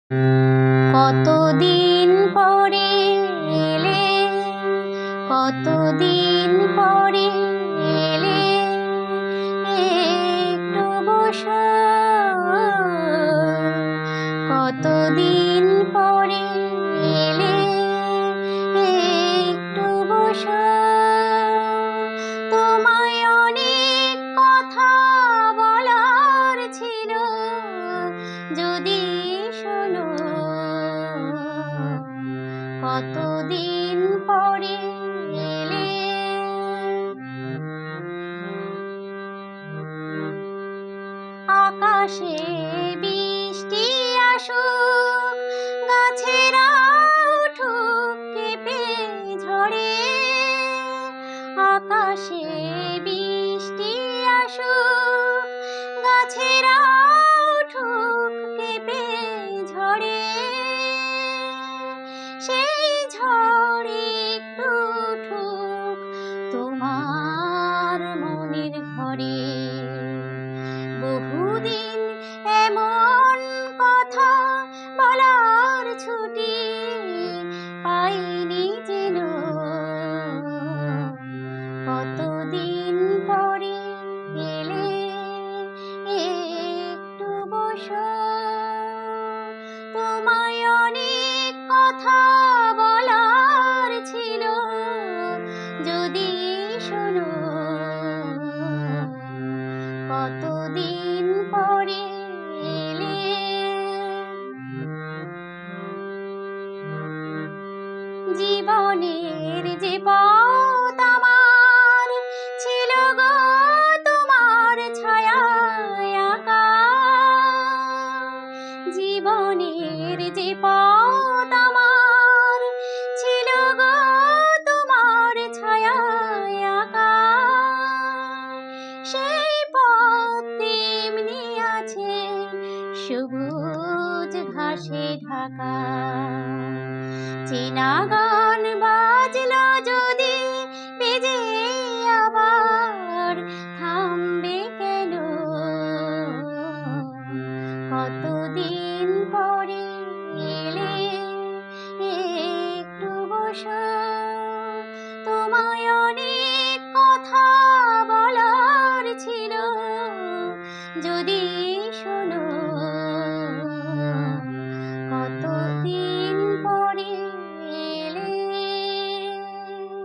কতদিন পরে এলে, কতদিন পরে এলে, একটু বসো। কতদিন পরে এলে, একটু বসো। তোমায় অনেক কথা বলার ছিল, যদি শোনো। কতদিন পরে এলে। আকাশে বৃষ্টি আসুক, গাছেরা উঠুক কেঁপে ঝরে। আকাশে বৃষ্টি আসুক, গাছেরা উঠুক কেঁপে ঝরে। সেই ঝড়ে একটু উঠুক তোমার মনের ঘরে। বহুদিন এমন কথা বলার ছুটি পাইনি যেন। কতদিন পরে এলে, একটু বসো। তোমায় অনেক কথা বলার ছিল, যদি শোনো। কতদিন পরে এলে। জীবনের যে পথ আমার ছিল গো তোমার ছায়ায় আঁকা। জীবনের যে পথ আমার ছিল গো তোমার ছায়ায় আঁকা। সেই পথ তেমনি আছে সবুজ ঘাসে ঢাকা। চেনা গান বাজলো